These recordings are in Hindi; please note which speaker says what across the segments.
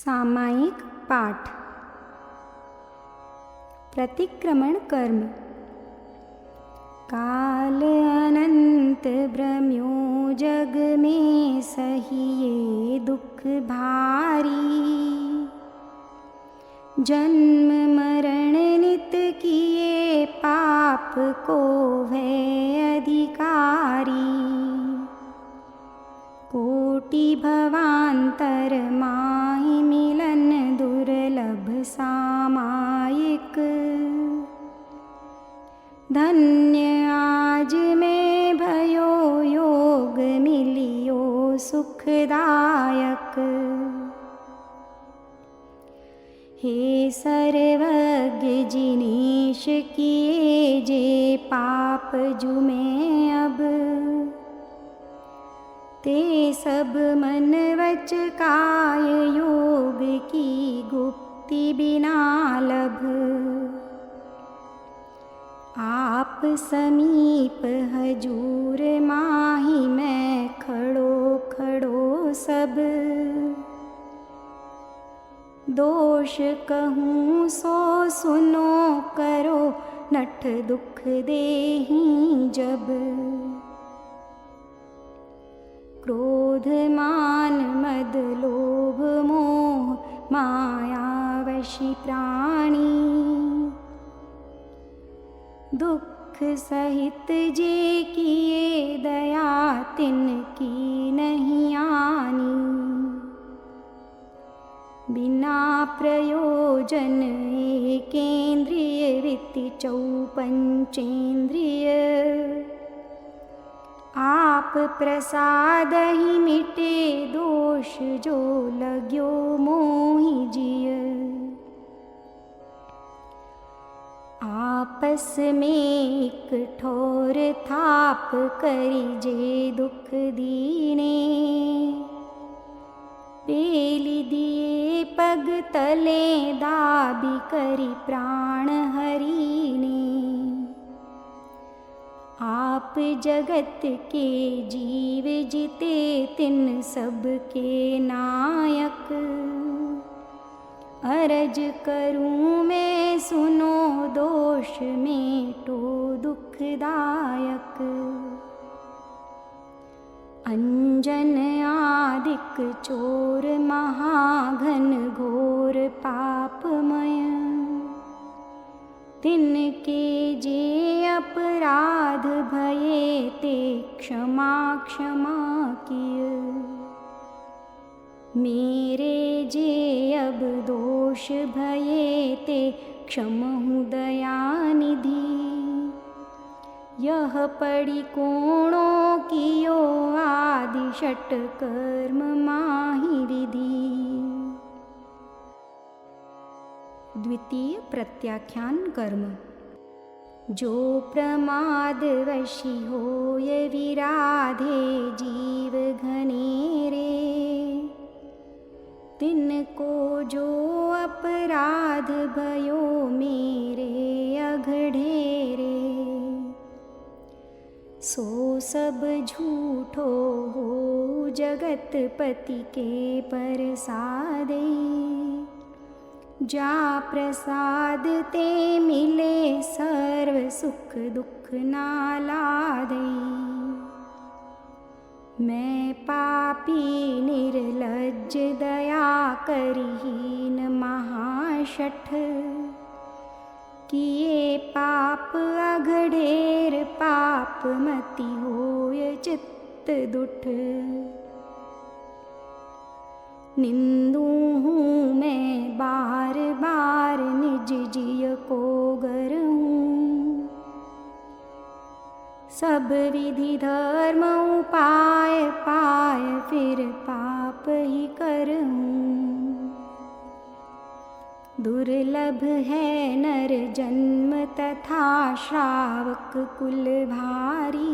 Speaker 1: सामायिक पाठ। प्रतिक्रमण कर्म। काल अनंत भ्रम्यो जग में सहिए दुख भारी। जन्म मरण नित किए पाप को है अधिकारी। कोटि भवांतर माहि मिलन दुर्लभ सामायिक। धन्य आज में भयो योग मिलियो सुखदायक। हे सर्वज्ञ जिनेश किए जे पाप जुमे अब। ते सब मन वच काय योग की गुप्ति बिना लभ। आप समीप हजूर माही मैं खड़ो खड़ो सब। दोष कहूँ सो सुनो करो नठ दुख देहि जब। क्रोध मान मद लोभ मोह माया वशी प्राणी। दुख सहित जे किए दया तिनकी नहीं आनी। बिना प्रयोजन एकेंद्रिय वृत्ति चौपंचेंद्रिय। आप प्रसाद ही मिटे दोष जो लग्यो मोहि जिय। आपस में एक ठोर थाप करी जे दुख दीने। पेली दिए पग तले दाबी करी प्राण हरीने। आप जगत के जीव जीते तिन सब के नायक। अरज करूं मैं सुनो दोष मेटो दुखदायक। अंजन आदिक चोर महाघन घोर पापमय। तिनके जे अपराध भये ते क्षमा क्षमा किय। मेरे जे अब दोष भये ते क्षमहु दयानिधि। यह पड़ी कोणों कियो आदि षट कर्म माहि विधि। द्वितीय प्रत्याख्यान कर्म। जो प्रमाद वशी होय विराधे जीव घनेरे। तिनको जो अपराध भयो मेरे अघढेरे। सो सब झूठो हो जगत पति के प्रसादे। जा प्रसाद ते मिले सर्व सुख दुख नालादे। मैं पापी निर्लज्ज दया करहीन महाशठ। किए पाप अघढेर पाप मति होय चित्त दुठ। निंदू हूँ मैं बार बार निज जिय को गरहूँ। सब विधि धर्म उपाय पाय फिर पाप ही करहूँ। दुर्लभ है नर जन्म तथा श्रावक कुल भारी।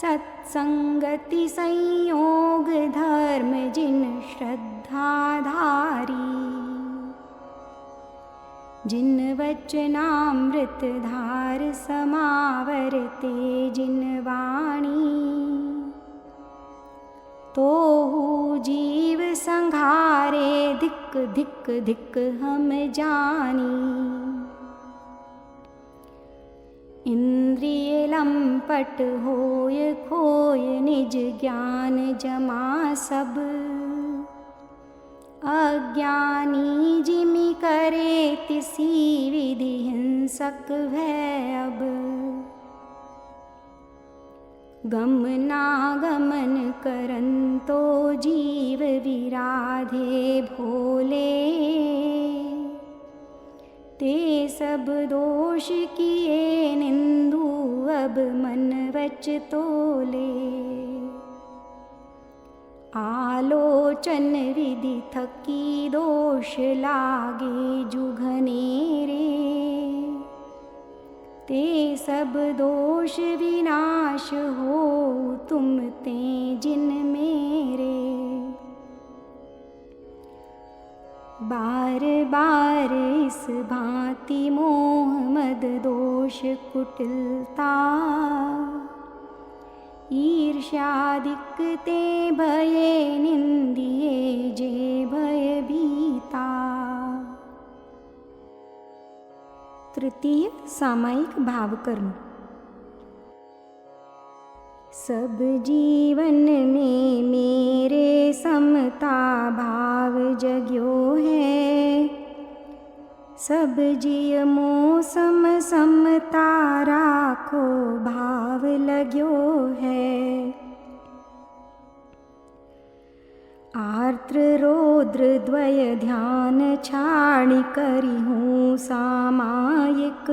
Speaker 1: सत्संगति संयोग धर्म जिन श्रद्धाधारी। जिन वचनामृत धार समावरते जिन वाणी। तोहु जीव संग संघारे धिक धिक धिक हम जानी। इंद्रिय लंपट होय खोय निज ज्ञान जमा सब। अज्ञानी जिमि करे तिसी विधि हिंसक भय अब। गमनागमन करंतो जीव विराधे भोले। ते सब दोष किए निंदु अब मन वच तोले। आलोचन विधि थकी दोष लागे जुघनेरे। ते सब दोष विनाश हो तुम ते जिन मेरे। बार बार इस भांति मोह मद दोष कुटिलता। ईर्ष्यादिक ते भये निंदिए जे भय भीता। तृतीय सामायिक भावकर्म। सब जीवन में मेरे समता भाव जग्यो है। सब जिय मो सम समता राखो भाव लाग्यो है। आर्द्र रौद्र द्वय ध्यान छाड़ी करी हूँ सामायिक।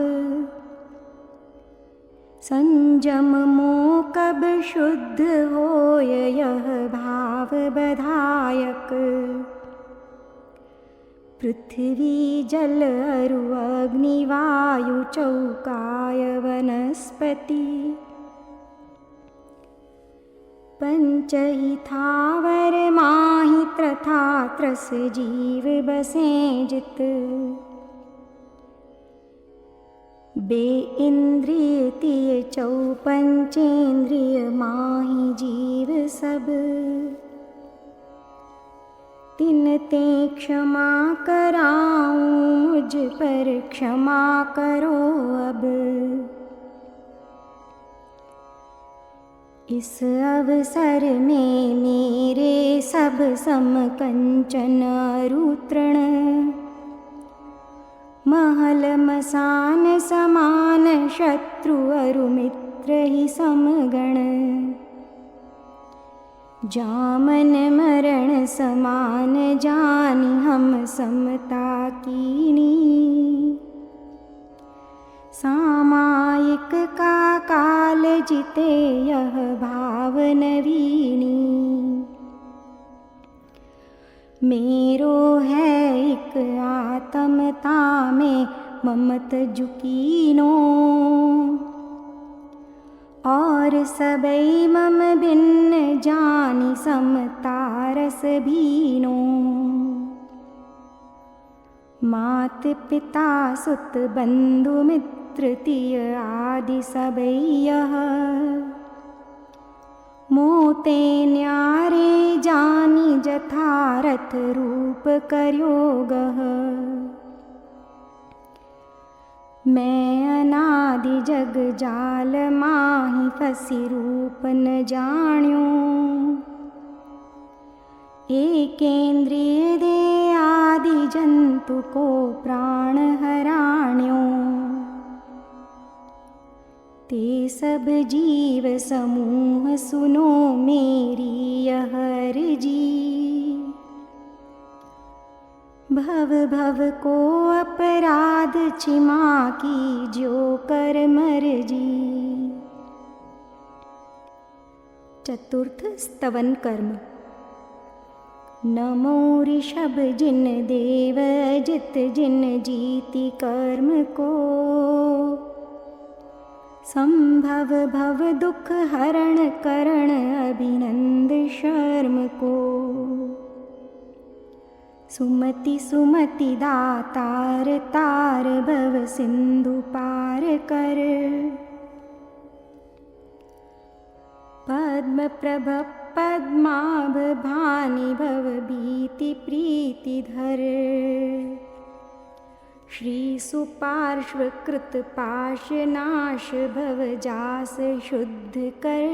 Speaker 1: संजम मो कब शुद्ध होय यह भाव बधायक। पृथ्वी जल अरु अग्नि वायु चौकाय वनस्पति। पंच ही थावर माहि त्रथा त्रस जीव बसे जित। बे इंद्रिय तिय चौपंचेन्द्रिय माहि जीव सब। तिन ते क्षमा कराऊं मुझ पर क्षमा करो अब। इस अवसर में मेरे सब सम कंचन अरुतृण। महल मसान समान शत्रु अरु मित्र ही समगण। जामन मरण समान जानि हम समता कीनी। सामायिक का काल जिते यह भाव नवीनी। मेरो है एक आत्मता में ममत जुकीनो। और सबई मम भिन्न जानि समता रस भीनो। मात पिता सुत बंधु मित्र तिय आदि सबई यह। मोते न्यारे जानि जथारथ रूप करयोगः। मैं अनादि जग जाल माहि फसी रूप न जाण्यो। एकेन्द्रिय दे आदि जंतु को प्राण हराण्यो। ते सब जीव समूह सुनो मेरी यह अर्जी। भव भव को अपराध क्षमा कीज्यो कर मर्जी। चतुर्थ स्तवन कर्म। नमो ऋषभ जिन देव जित जिन जीति कर्म को। संभव भव दुख हरण करण अभिनंद शर्म को। सुमति सुमति दातार तार भव सिंधु पार कर। पद्म प्रभ पद्माभ भानि भव भीत प्रीति प्रीतिधर। श्री सुपार्श्वकृत पाश नाश भव जास शुद्ध कर।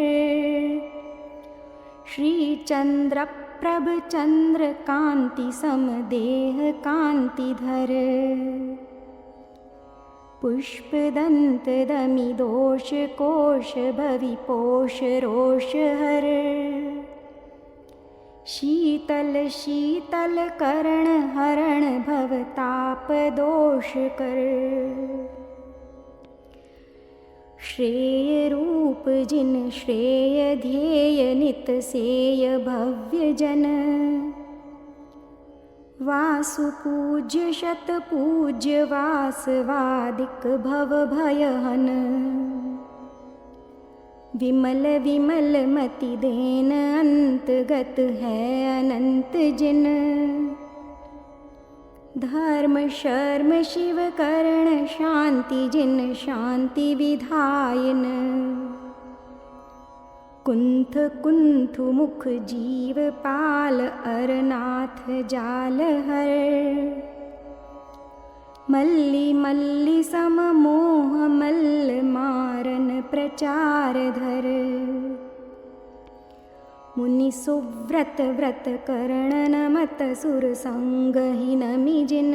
Speaker 1: श्री चंद्र प्रभ चंद्र कांति सम देह कांति धर। पुष्प दंत दमि दोष कोश भवि पोष रोष हर। शीतल शीतल करण हरण भव ताप दोष कर। श्रेय रूप जिन श्रेय ध्येय नित सेय भव्य जन। वासु पूज्य शत पूज्य वासवादिक भव भयहन। विमल विमल मति देन अंतगत है अनंत जिन। धर्म शर्म शिव करण शांति जिन शांति विधायन। कुंथ कुंथ मुख जीव पाल अरनाथ जाल हर। मल्ली मल्ली सम मोह मल्ल मारन प्रचार धर। मुनि सुव्रत व्रत करण नमत सुर संग ही नमि जिन।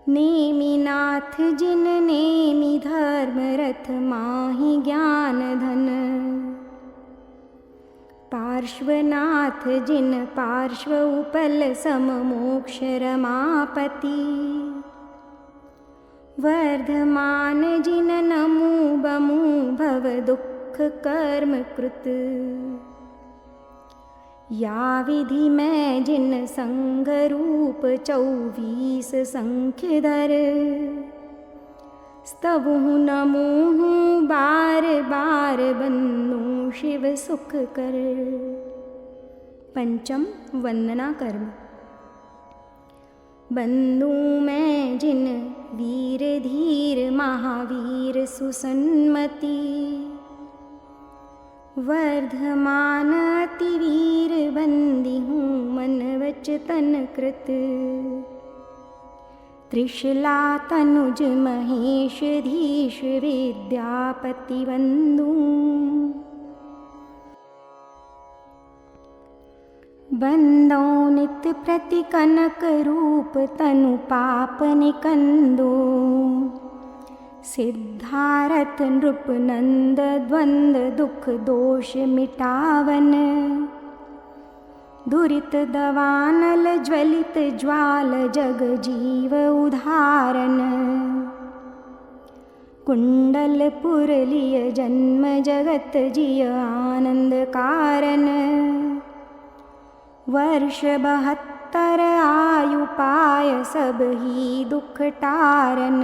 Speaker 1: नेमि नाथ जिन नेमि धर्म रथ माहि ज्ञान धन। पार्श्वनाथ जिन पार्श्व उपल सम मोक्ष रमापति। वर्धमान जिन नमो बमु भव दुख कर्म कृत। या विधि मैं जिन संग रूप 24 संख्य धर। स्तवहु नमोहु बार बार बन्नु शिव सुख कर। पंचम वंदना कर्म। बंदू मैं जिन वीर धीर महावीर सुसन्मति। वर्धमान अति वीर बंदी हूँ मन वच तन कृत। त्रिशला तनुज महेश धीश विद्यापति बंदू। बंदो नित प्रति कनक रूप तनु पाप निकंदो। सिद्धारथ नृप नंद द्वंद दुख दोष मिटावन। दुरित दवानल ज्वलित ज्वाल जग जीव उधारन। कुंडल पुरलिय जन्म जगत जिय आनंद कारण। वर्ष 72 आयु पाय सब ही दुख टारन।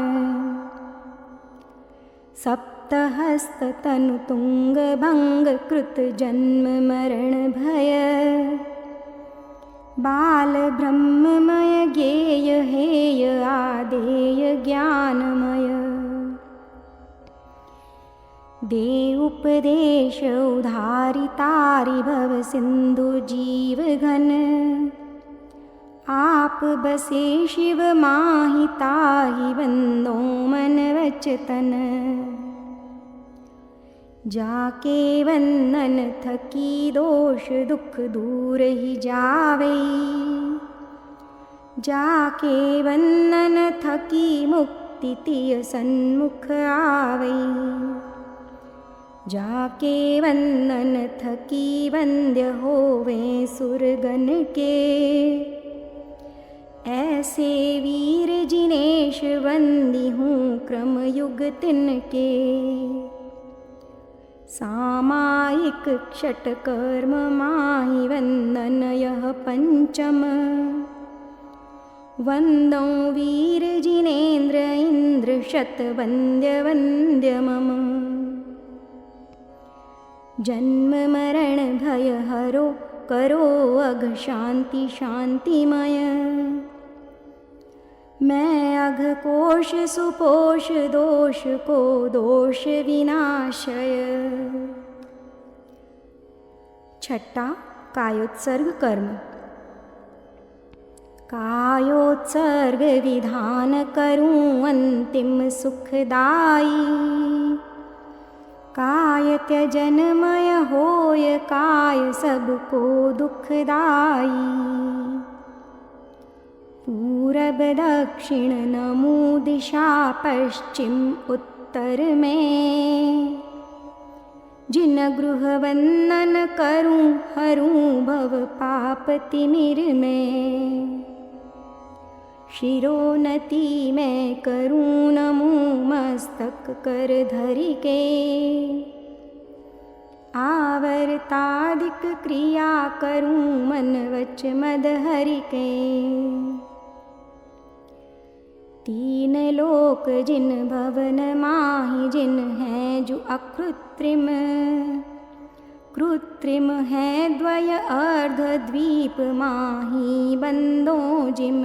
Speaker 1: सप्तहस्त तनु तुंग भंग कृत जन्म मरण भय। बाल ब्रह्ममय ज्ञेय हेय आदेय ज्ञानमय। दे उपदेश उधारी तारी भव सिंधु जीव घन। आप बसे शिव माहि ताहि बंदो मन वचतन। जाके वंदन थकी दोष दुख दूर ही जावे। जाके वंदन थकी मुक्ति तिय सन्मुख आवे। जाके वंदन थकी वंद्य होवे सुरगन के। ऐसे वीर जिनेश वंदी हूँ क्रम युग तिनके। सामायिक क्षट कर्म माहि वंदन यह पंचम। वंदो वीर जिनेन्द्र इंद्र शत वंद्य वंद्य मम। जन्म मरण भय हरो करो अघ शांति शांतिमय। मैं अघ कोश सुपोष दोष को दोष विनाशय। छठा कायोत्सर्ग कर्म। कायोत्सर्ग विधान करूं अंतिम सुखदाई, काय त्यजनमय होय काय सबको दुखदाई। पूरब दक्षिण नमो दिशा पश्चिम उत्तर में, जिन गृह वंदन करूं हरूं भव पाप तिमिर में। शिरोन्नति मैं करूं नमो मस्तक कर धरि के, आवर्तादिक क्रिया करूं मन वच मद हरि के। तीन लोक जिन भवन माहि, जिन हैं जो अकृत्रिम, कृत्रिम है द्वय अर्ध द्वीप माहि बंदों जिम।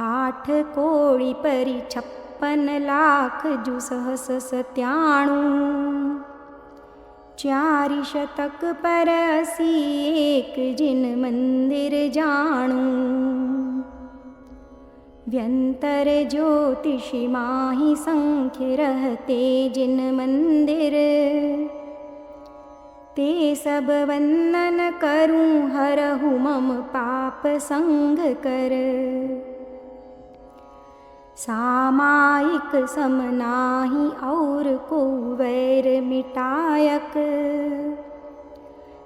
Speaker 1: 8 कोड़ि परि 56 लाख जु सहस 97, 4 शतक पर 80 एक जिन मंदिर जानू। व्यंतर ज्योतिषि माहि संख्य रहते जिन मंदिर, ते सब वंदन करूं हरहु मम पाप संग कर। सामायिक सम नाहि और को वैर मिटायक,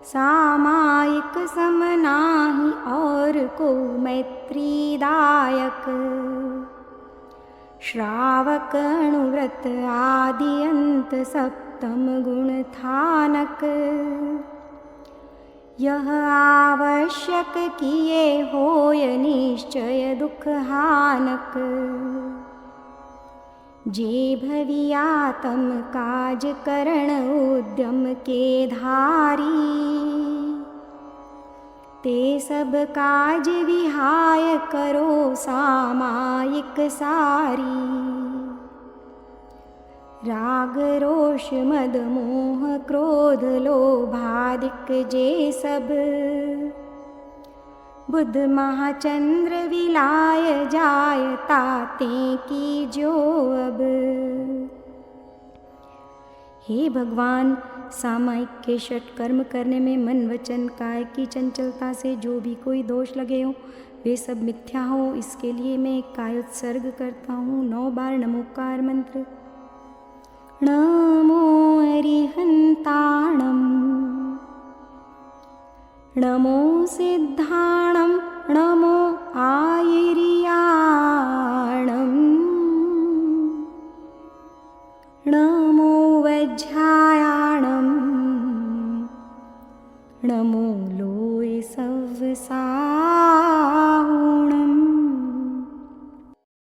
Speaker 1: सामायिक सम नाहि और को मैत्रीदायक। श्रावक अनुव्रत आदि अंत सप्तम गुण थानक, यह आवश्यक किए होय निश्चय दुख हानक। जे भविया तम काज करण उद्यम के धारी, ते सब काज विहाय करो सामायिक सारी। राग रोष मद मोह क्रोध लोभादिक जे सब, बुध महाचंद्र विलाय जाय ताते की जो अब। हे भगवान, सामायिक के षट कर्म करने में मन वचन काय की चंचलता से जो भी कोई दोष लगे हो वे सब मिथ्या हो, इसके लिए मैं कायोत्सर्ग करता हूँ 9 बार नमोकार मंत्र। नमो अरिहंताणं, नमो सिद्धाणं, नमो आयर्याणं, नमो वज्रायाणं, नमो लोय सव्साहुणम्।